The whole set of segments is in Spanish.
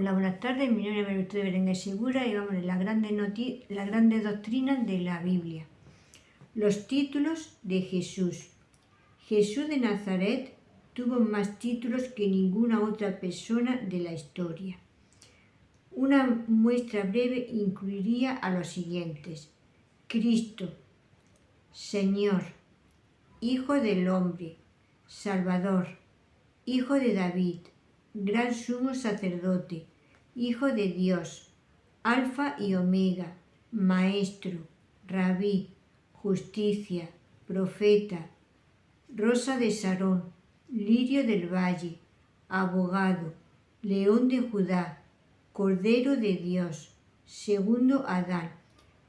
Hola, buenas tardes. Mi nombre es María Virtud de Berenguer Segura y vamos a ver las grandes doctrinas de la Biblia. Los títulos de Jesús. Jesús de Nazaret tuvo más títulos que ninguna otra persona de la historia. Una muestra breve incluiría a los siguientes: Cristo, Señor, Hijo del Hombre, Salvador, Hijo de David, Gran Sumo Sacerdote, Hijo de Dios, Alfa y Omega, Maestro, Rabí, Justicia, Profeta, Rosa de Sarón, Lirio del Valle, Abogado, León de Judá, Cordero de Dios, Segundo Adán.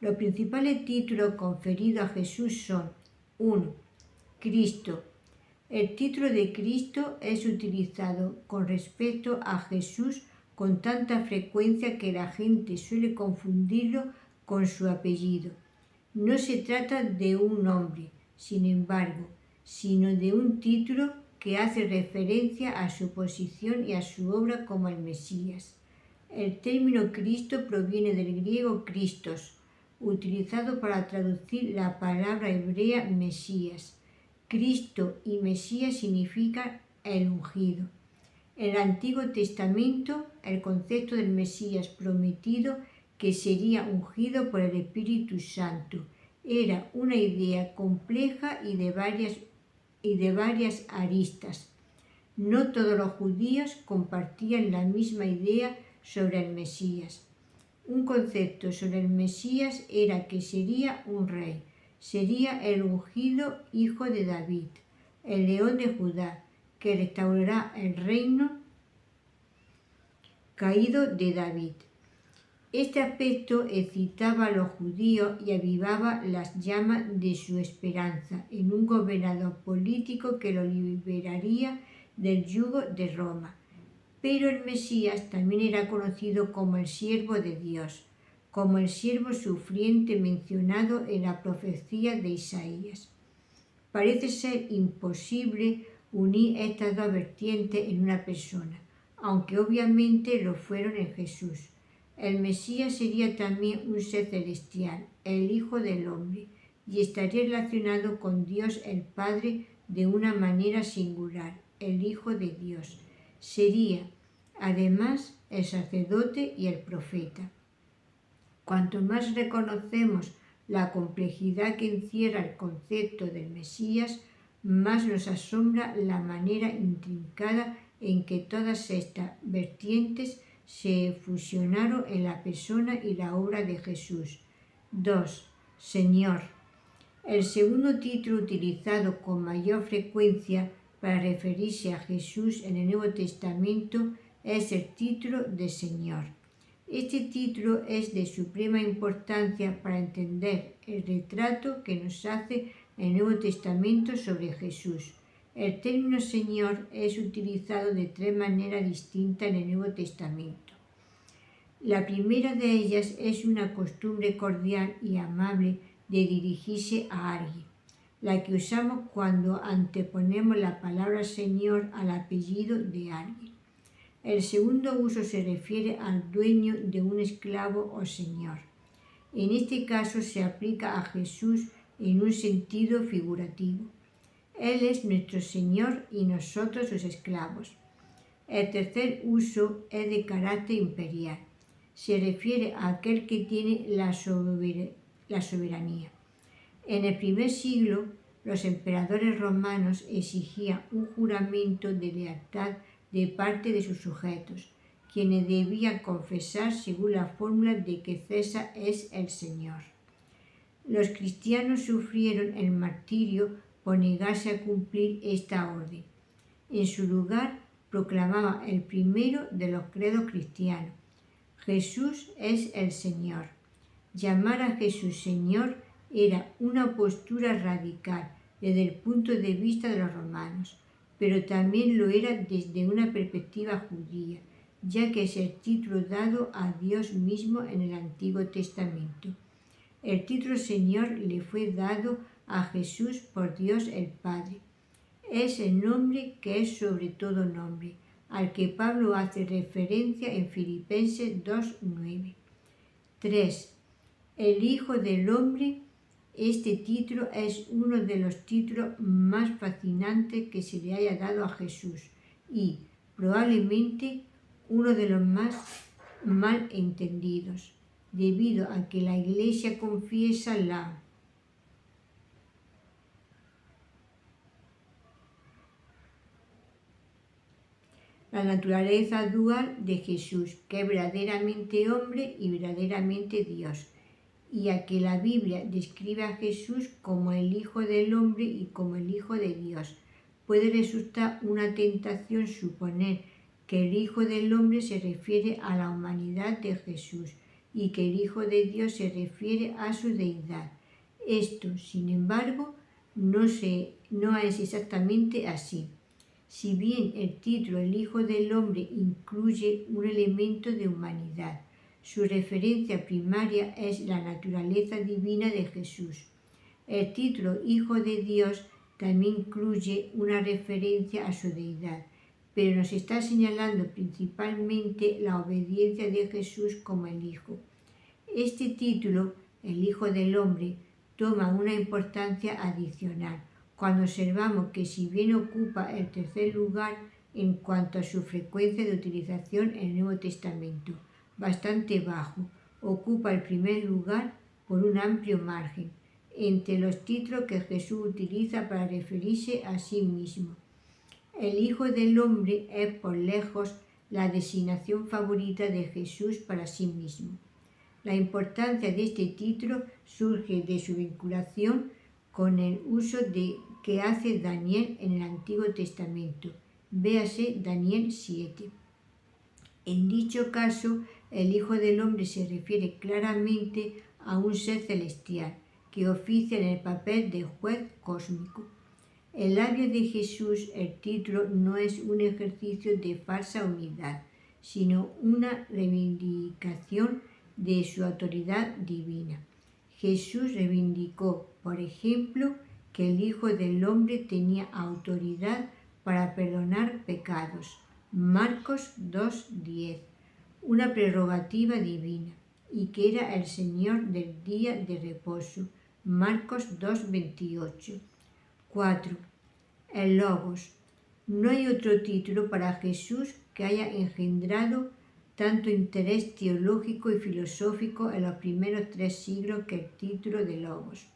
Los principales títulos conferidos a Jesús son: 1. Cristo. El título de Cristo es utilizado con respecto a Jesús con tanta frecuencia que la gente suele confundirlo con su apellido. No se trata de un nombre, sin embargo, sino de un título que hace referencia a su posición y a su obra como el Mesías. El término Cristo proviene del griego Christos, utilizado para traducir la palabra hebrea Mesías. Cristo y Mesías significan el ungido. En el Antiguo Testamento, el concepto del Mesías prometido, que sería ungido por el Espíritu Santo, era una idea compleja y de varias aristas. No todos los judíos compartían la misma idea sobre el Mesías. Un concepto sobre el Mesías era que sería un rey. Sería el ungido hijo de David, el león de Judá, que restaurará el reino caído de David. Este aspecto excitaba a los judíos y avivaba las llamas de su esperanza en un gobernador político que lo liberaría del yugo de Roma. Pero el Mesías también era conocido como el siervo de Dios, como el siervo sufriente mencionado en la profecía de Isaías. Parece ser imposible unir estas dos vertientes en una persona, aunque obviamente lo fueron en Jesús. El Mesías sería también un ser celestial, el Hijo del Hombre, y estaría relacionado con Dios el Padre de una manera singular, el Hijo de Dios. Sería, además, el sacerdote y el profeta. Cuanto más reconocemos la complejidad que encierra el concepto del Mesías, más nos asombra la manera intrincada en que todas estas vertientes se fusionaron en la persona y la obra de Jesús. 2. Señor. El segundo título utilizado con mayor frecuencia para referirse a Jesús en el Nuevo Testamento es el título de Señor. Este título es de suprema importancia para entender el retrato que nos hace el Nuevo Testamento sobre Jesús. El término Señor es utilizado de tres maneras distintas en el Nuevo Testamento. La primera de ellas es una costumbre cordial y amable de dirigirse a alguien, la que usamos cuando anteponemos la palabra Señor al apellido de alguien. El segundo uso se refiere al dueño de un esclavo o señor. En este caso se aplica a Jesús en un sentido figurativo. Él es nuestro Señor y nosotros sus esclavos. El tercer uso es de carácter imperial. Se refiere a aquel que tiene la soberanía. En el primer siglo, los emperadores romanos exigían un juramento de lealtad de parte de sus sujetos, quienes debían confesar según la fórmula de que César es el Señor. Los cristianos sufrieron el martirio por negarse a cumplir esta orden. En su lugar, proclamaba el primero de los credos cristianos: Jesús es el Señor. Llamar a Jesús Señor era una postura radical desde el punto de vista de los romanos, pero también lo era desde una perspectiva judía, ya que es el título dado a Dios mismo en el Antiguo Testamento. El título Señor le fue dado a Jesús por Dios el Padre. Es el nombre que es sobre todo nombre, al que Pablo hace referencia en Filipenses 2:9. 3. El Hijo del Hombre. Este título es uno de los títulos más fascinantes que se le haya dado a Jesús y probablemente uno de los más mal entendidos, debido a que la Iglesia confiesa la naturaleza dual de Jesús, que es verdaderamente hombre y verdaderamente Dios, y a que la Biblia describe a Jesús como el Hijo del Hombre y como el Hijo de Dios. Puede resultar una tentación suponer que el Hijo del Hombre se refiere a la humanidad de Jesús y que el Hijo de Dios se refiere a su deidad. Esto, sin embargo, no es exactamente así. Si bien el título El Hijo del Hombre incluye un elemento de humanidad, su referencia primaria es la naturaleza divina de Jesús. El título Hijo de Dios también incluye una referencia a su deidad, pero nos está señalando principalmente la obediencia de Jesús como el Hijo. Este título, el Hijo del Hombre, toma una importancia adicional cuando observamos que si bien ocupa el tercer lugar en cuanto a su frecuencia de utilización en el Nuevo Testamento, bastante bajo, ocupa el primer lugar por un amplio margen entre los títulos que Jesús utiliza para referirse a sí mismo. El Hijo del Hombre es por lejos la designación favorita de Jesús para sí mismo. La importancia de este título surge de su vinculación con el uso que hace Daniel en el Antiguo Testamento. Véase Daniel 7. En dicho caso, el Hijo del Hombre se refiere claramente a un ser celestial que oficia en el papel de juez cósmico. En labios de Jesús, el título no es un ejercicio de falsa humildad, sino una reivindicación de su autoridad divina. Jesús reivindicó, por ejemplo, que el Hijo del Hombre tenía autoridad para perdonar pecados. Marcos 2:10, una prerrogativa divina, y que era el Señor del día de reposo. Marcos 2:28. 4. El Logos. No hay otro título para Jesús que haya engendrado tanto interés teológico y filosófico en los primeros 3 siglos que el título de Logos.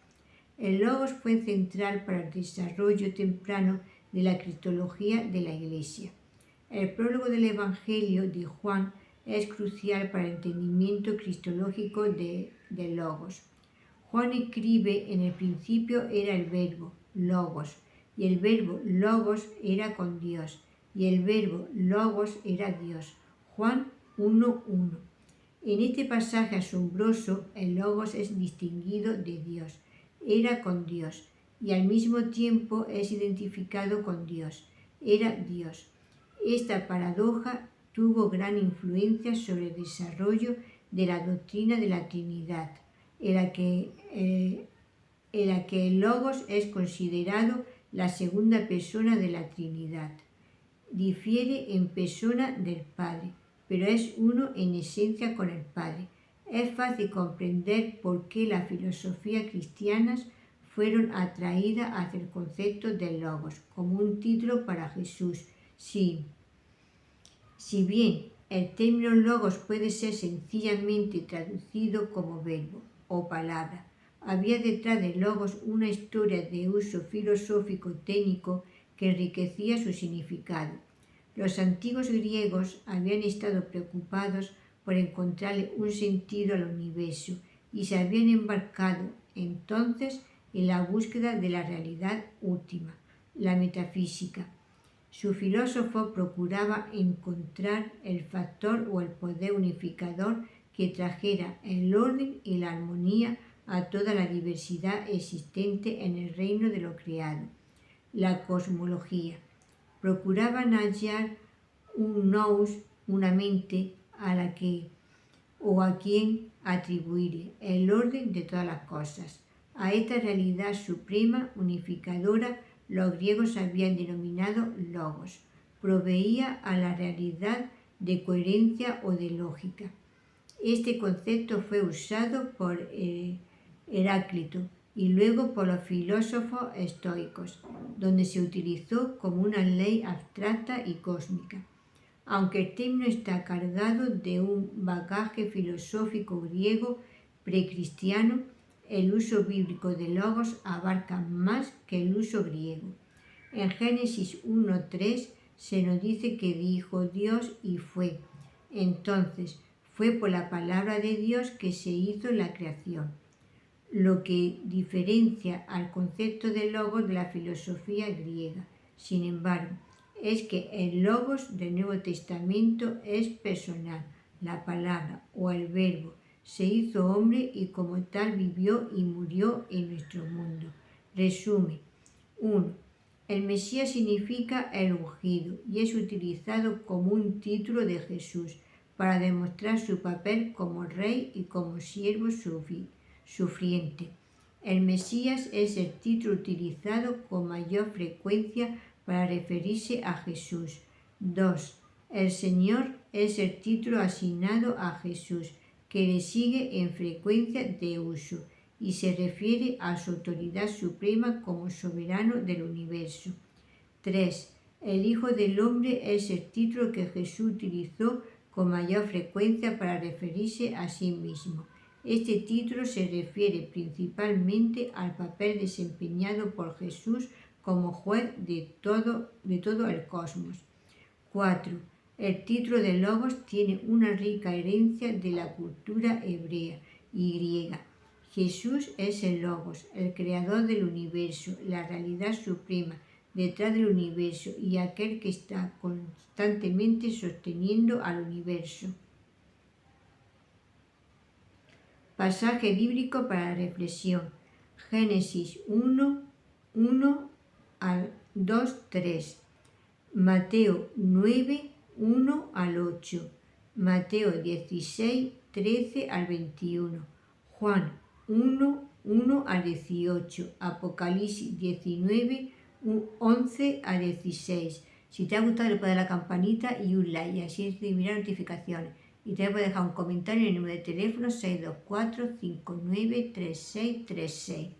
El Logos fue central para el desarrollo temprano de la cristología de la Iglesia. El prólogo del Evangelio de Juan es crucial para el entendimiento cristológico de Logos. Juan escribe: en el principio era el verbo, Logos, y el verbo Logos era con Dios, y el verbo Logos era Dios. Juan 1:1. En este pasaje asombroso, el Logos es distinguido de Dios, era con Dios, y al mismo tiempo es identificado con Dios, era Dios. Esta paradoja tuvo gran influencia sobre el desarrollo de la doctrina de la Trinidad, en la que el Logos es considerado la segunda persona de la Trinidad. Difiere en persona del Padre, pero es uno en esencia con el Padre. Es fácil comprender por qué las filosofías cristianas fueron atraídas hacia el concepto del Logos como un título para Jesús. Si bien el término Logos puede ser sencillamente traducido como verbo o palabra, había detrás de Logos una historia de uso filosófico técnico que enriquecía su significado. Los antiguos griegos habían estado preocupados por encontrarle un sentido al universo y se habían embarcado entonces en la búsqueda de la realidad última, la metafísica. Su filósofo procuraba encontrar el factor o el poder unificador que trajera el orden y la armonía a toda la diversidad existente en el reino de lo creado, la cosmología. Procuraban hallar un nous, una mente a la que o a quien atribuirle el orden de todas las cosas. A esta realidad suprema, unificadora, los griegos habían denominado Logos. proveía a la realidad de coherencia o de lógica. Este concepto fue usado por Heráclito y luego por los filósofos estoicos, donde se utilizó como una ley abstracta y cósmica. Aunque el término está cargado de un bagaje filosófico griego precristiano, el uso bíblico de logos abarca más que el uso griego. En Génesis 1:3 se nos dice que dijo Dios y fue. Entonces, fue por la palabra de Dios que se hizo la creación, lo que diferencia al concepto de logos de la filosofía griega. Sin embargo, es que el logos del Nuevo Testamento es personal, la palabra o el verbo se hizo hombre y como tal vivió y murió en nuestro mundo. Resumen. 1. El Mesías significa el ungido y es utilizado como un título de Jesús para demostrar su papel como rey y como siervo sufriente. El Mesías es el título utilizado con mayor frecuencia para referirse a Jesús. 2. El Señor es el título asignado a Jesús, que le sigue en frecuencia de uso y se refiere a su autoridad suprema como soberano del universo. 3. El Hijo del Hombre es el título que Jesús utilizó con mayor frecuencia para referirse a sí mismo. Este título se refiere principalmente al papel desempeñado por Jesús como juez de todo el cosmos. 4. El título de Logos tiene una rica herencia de la cultura hebrea y griega. Jesús es el Logos, el creador del universo, la realidad suprema detrás del universo y aquel que está constantemente sosteniendo al universo. Pasaje bíblico para la reflexión. Génesis 1:1 al 2:3. Mateo 9:1 al 8. Mateo 16:13 al 21. Juan 1:1 al 18. Apocalipsis 19:11 al 16. Si te ha gustado, le puedes dar a la campanita y un like, y así recibirás notificaciones. Y te puedes dejar un comentario en el número de teléfono 624-593636.